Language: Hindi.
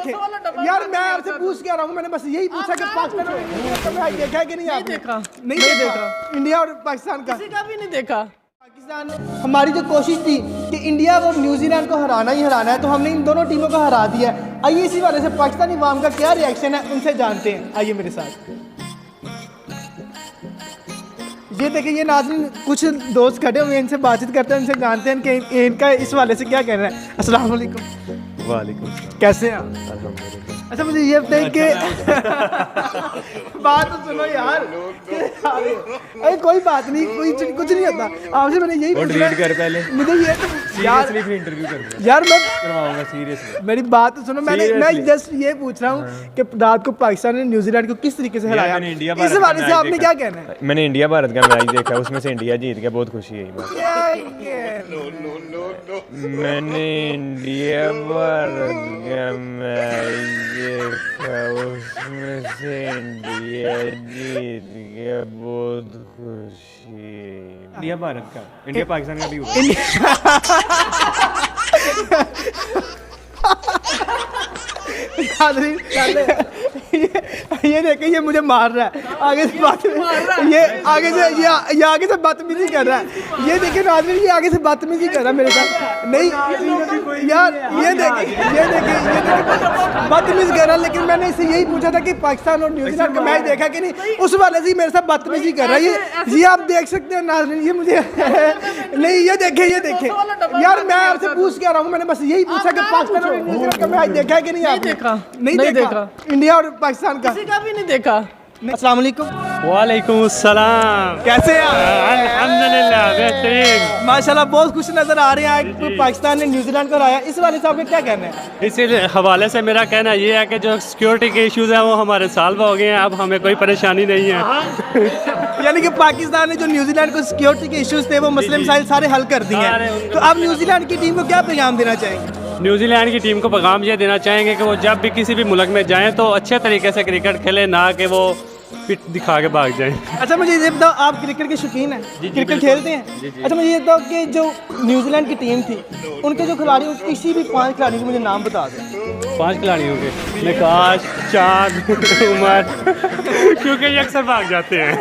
देखे यार, मैं आपसे पूछ के आ रहा हूँ, मैंने बस यही पूछा कि पाकिस्तान और इंडिया का मैच देखा है कि नहीं आपने? नहीं देखा। इंडिया और पाकिस्तान का किसी का भी नहीं देखा। पाकिस्तान, हमारी जो कोशिश थी कि इंडिया को न्यूजीलैंड को हराना ही हराना है, तो हमने इन दोनों टीमों को हरा दिया है। आइए इसी बारे से पाकिस्तानी अवाम का क्या रिएक्शन है उनसे जानते हैं। आइए मेरे साथ। ये देखिए, ये नाज़रीन कुछ दोस्त खड़े हुए हैं, इनसे बातचीत करते हैं, इनसे जानते हैं कि इनका इस वाले से क्या कहना है। अस्सलाम वालेकुम। वालेकुम, कैसे हैं आप? अल्हम्दुलिल्लाह। अच्छा मुझे ये बताइए कि बात तो सुनो यार। अरे कोई बात नहीं, कोई कुछ नहीं होता। आपसे मैंने यही और पूछना डिलीट कर पहले। मुझे ये तो यार सीरियसली फिर इंटरव्यू कर यार मैं करवाऊंगा सीरियसली। मेरी बात तो सुनो, मैं Seriously? जस्ट ये पूछ रहा हूँ कि रात को पाकिस्तान ने न्यूजीलैंड को किस तरीके से हराया, मैंने इंडिया इस भारत बारे का से मैच आपने देखा। क्या कहना है? मैंने इंडिया भारत का मैच देखा, उसमें से इंडिया जीत गया, बहुत खुशी है ये बात। मैंने इंडिया भारत का मैच देखा, उसमें से इंडिया जीत गया, बहुत खुशी है। इंडिया भारत का, इंडिया पाकिस्तान का भी हुआ। ये देखे, ये मुझे मार रहा है आगे से बात, ये आगे से बदतमीजी कर रहा है। ये देखिए नाज़रीन, ये आगे से बदतमीजी कर रहा है मेरे साथ। नहीं यार, ये देखिए बदतमीज कर रहा है। लेकिन मैंने इससे यही पूछा था कि पाकिस्तान और न्यूजीलैंड का मैच देखा कि नहीं, उस वाले से ही मेरे साथ बदतमीजी कर रहा है। ये आप देख सकते हैं नाज़रीन, ये मुझे नहीं, ये देखे यार, मैं आपसे पूछ के आ रहा हूँ, मैंने बस यही पूछा कि पाकिस्तान और न्यूजीलैंड का मैच देखा है कि नहीं आपने? नहीं देखा। इंडिया और पाकिस्तान का किसी का भी नहीं देखा। अस्सलाम वालेकुम। वालेकुम अस्सलाम। कैसे हैं आप? अल्हम्दुलिल्लाह बेहतरीन। माशाल्लाह बहुत खुश नजर आ रहे हैं आज पाकिस्तान ने न्यूजीलैंड को हराया। इस वाले से आपका क्या कहना है? इस हवाले से मेरा कहना ये है कि जो सिक्योरिटी के इश्यूज हैं वो हमारे सॉल्व हो गए हैं, अब हमें कोई परेशानी नहीं है। यानी कि पाकिस्तान ने जो न्यूजीलैंड को सिक्योरिटी के इश्यूज थे वो मसले मसाइल सारे हल कर दिए हैं। तो आप न्यूजीलैंड की टीम को क्या पैगाम देना चाहेंगे? न्यूजीलैंड की टीम को पैगाम ये देना चाहेंगे कि वो जब भी किसी भी मुल्क में जाएं तो अच्छे तरीके से क्रिकेट खेलें, ना कि वो पिट दिखा के भाग जाएं। अच्छा मुझे ये बताओ, आप क्रिकेट के शौकीन हैं? क्रिकेट खेलते हैं? अच्छा मुझे ये बताओ कि जो न्यूजीलैंड की टीम थी, उनके जो खिलाड़ी, किसी भी 5 खिलाड़ियों के मुझे नाम बता दें। 5 खिलाड़ियों के निकाश, चांद, उमर, क्योंकि ये अक्सर भाग जाते हैं।